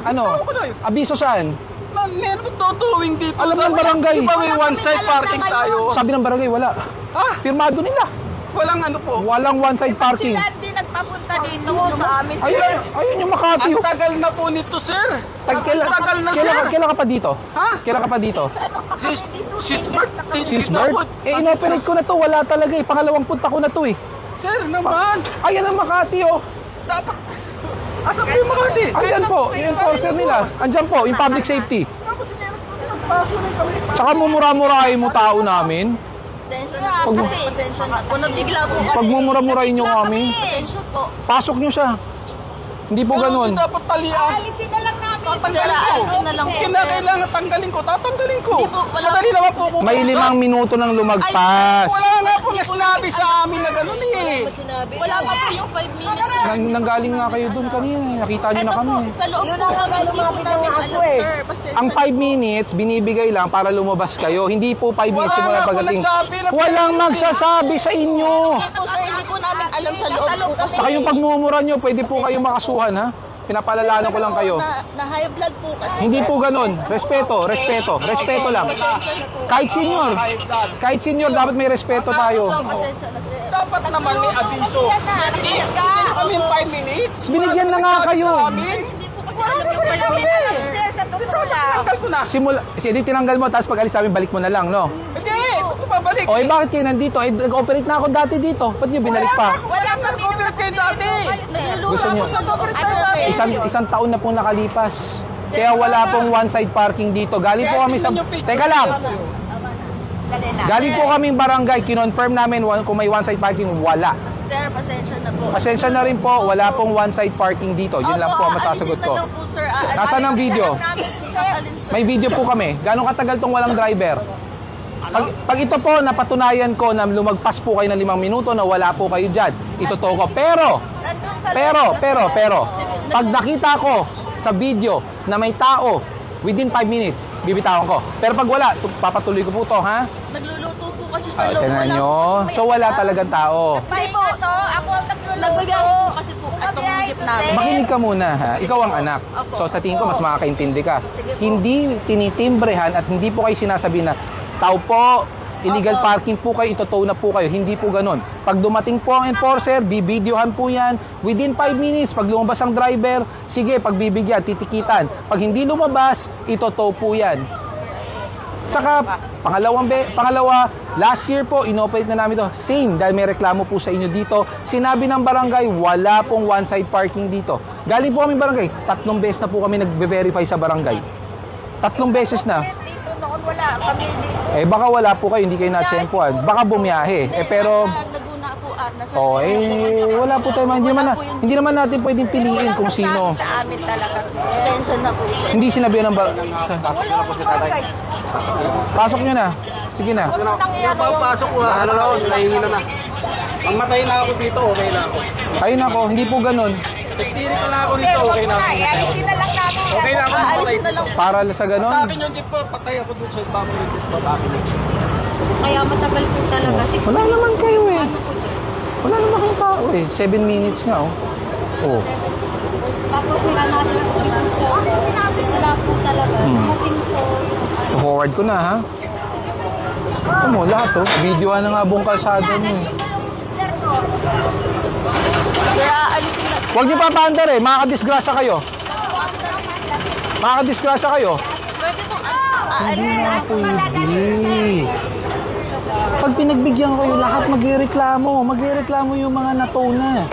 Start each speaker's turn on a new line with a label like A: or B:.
A: Ano? Abiso saan?
B: Meron tutuwing dito.
A: Alam ng barangay.
B: Di ba may one-side parking tayo?
A: Sabi ng barangay, wala.
B: Ha?
A: Pirmado nila.
B: Walang ano po.
A: Walang one-side parking.
C: Sila hindi nagpapunta dito sa amin.
A: Ayun yung Makati.
B: Ang tagal na po nito, sir.
A: Kailan ka pa dito?
B: Ha?
A: Kailan ka pa dito?
B: Since birth.
A: Since birth? Inoperate ko na to. Wala talaga eh. Pangalawang punta ko na to eh.
B: Sir, naman.
A: Ayan ang Makati oh.
B: Dapat. Asan po yung Makati?
A: Ayan po, yung enforcer nila. Andyan po, yung public safety.
B: Tapos sinelas mo din ang paso na kami.
A: Tsaka mumura-murahin mo tao namin.
C: Pasensya na po. Nabigla po kasi.
A: Pag mumura-murahin nyo kami,
C: Pasensya po.
A: pasok nyo siya. Hindi po ganun.
B: Dapat talian.
C: Alisin na lang namin.
B: Tatanggalin ko.
C: Alisin na lang po.
B: Kinakailangan tanggalin ko. Tatanggalin ko.
C: Hindi po, wala
B: Madali naman po.
A: May 5 minuto nang lumagpas.
B: Wala nga po na sinabi sa amin na gano'n eh.
C: Wala pa po yung 5 minutes.
A: Nanggaling nga kayo dun kanina. Nakita nyo na
C: Ito
A: kami.
C: po, sa loob po kami, hindi po namin alam, sir. Pasensya
A: Ang
C: na
A: 5 minutes, binibigay lang para lumabas kayo. Hindi po 5 minutes
B: Wala
A: simula
B: nga po
A: pagdating.
B: nagsabi na-
A: Walang magsasabi sa inyo.
C: Hindi po, sir. Hindi po namin alam sa loob po kasi.
A: Saka yung pagmumura nyo, pwede po kayo makasuhan ha. Pinapaalala ko lang kayo.
C: Na high blood po kasi.
A: Hindi
C: sir.
A: po ganun. Respeto, respeto. Respeto lang.
C: Pasensya na po.
A: Kahit senior, dapat may respeto tayo.
C: Pasensya na, sir.
B: Dapat naman may abiso. Hindi na kami 5 minutes.
A: Binigyan na nga kayo.
C: Hindi po kasi alam yung 5 minutes, sir. Sa totoo lang.
B: Tanggal ko na.
A: Hindi tinanggal mo, tapos pag alis namin, balik mo na lang, no?
B: Hindi. Ito ko babalik.
A: O, bakit kayo nandito? Nag-operate na ako dati dito. Ba't nyo binalik pa?
B: Wala kami cover kayo dati.
C: Nagluluha
A: Gusto niyo-
C: po sa loob.
A: Isang taon na pong nakalipas. Kaya wala pong one-side parking dito. Galing po kami sa... Teka lang! Galing po kaming barangay. Kinonfirm namin kung may one-side parking. Wala.
C: Sir, pasensya na po.
A: Pasensya na rin po. Wala pong one-side parking dito. Yun lang po ang masasagot ko.
C: Alisin na lang po, sir.
A: Nasaan ang video?
C: Alin, sir?
A: May video po kami. Gano'ng katagal tong walang driver? Pag ito po, napatunayan ko na lumagpas po kayo ng 5 minuto na wala po kayo dyan. Itutuo ko. Pero, pag nakita ko sa video na may tao within 5 minutes, bibitawan ko. Pero pag wala, papatuloy ko po to, ha?
C: Nagluluto po kasi sa loob.
A: Tignan
C: Wala
A: nyo.
C: po kasi may
A: So, wala
C: iba.
A: talagang tao.
C: Hindi po. Ako ang nagluluto. Nagbabiyahe po kasi po itong jeep namin.
A: Makinig ka muna, ha? Ikaw ang anak. So, sa tingin ko, mas makakaintindi ka.
C: Sige po.
A: Hindi tinitimbrehan at hindi po kayo sinasabi na, tao po, illegal parking po kayo, itotow na po kayo. Hindi po ganun. Pag dumating po ang enforcer, bibidyohan po yan. Within 5 minutes, pag lumabas ang driver, sige, pagbibigyan, titikitan. Pag hindi lumabas, itotow po yan. Saka, pangalawa, last year po, inoperate na namin to. Same, dahil may reklamo po sa inyo dito. Sinabi ng barangay, wala pong one-side parking dito. Galing po kami barangay, 3 beses na po kami nagbe-verify sa barangay. 3 beses na.
C: Dito noon wala kami dito.
A: Baka wala po kayo, hindi kayo na-tsempuan. Baka bumiyahe. Pero,
C: Nasa Laguna po at nasa
A: wala po tayo. Hindi naman natin pwedeng piliin kung sino.
C: sa amin talaga. Pasensya na po, sir.
A: Hindi sinabi ng Pasok nyo na. Sige na.
B: Papasok ko ha. Ano na ako, nahingi na. Mamatay na ako dito, okay na ako.
A: Ayun ako, hindi po ganun.
B: Tiri ko na ako dito, okay na ako.
C: Alisin na lang namin.
B: Okay na ako, mamatay.
C: Alisin na lang.
A: Para sa ganun.
B: Patakin yung jeep ko, patay ako dun sa ibang yung jeep ko. Patakin yung jeep.
C: Kaya matagal po talaga. 6
A: Wala naman kayo eh.
C: Ano po dyan?
A: Wala naman kayong tao eh. 7 minutes nga oh. Oh.
C: Tapos may another po dito. Sinabi nila po talaga. Dumating po.
A: Forward ko na ha. Ano mo, lahat oh. Videoan na nga buong kalsado mo eh.
C: Kaya alisin na.
A: Huwag niyo papaandar eh. Makakadisgrasya kayo. Makakadisgrasya kayo.
C: Pwede po. Alisin na lang po.
A: Pwede. Pag pinagbigyan ko yung lahat, magrereklamo. Magrereklamo yung mga natona.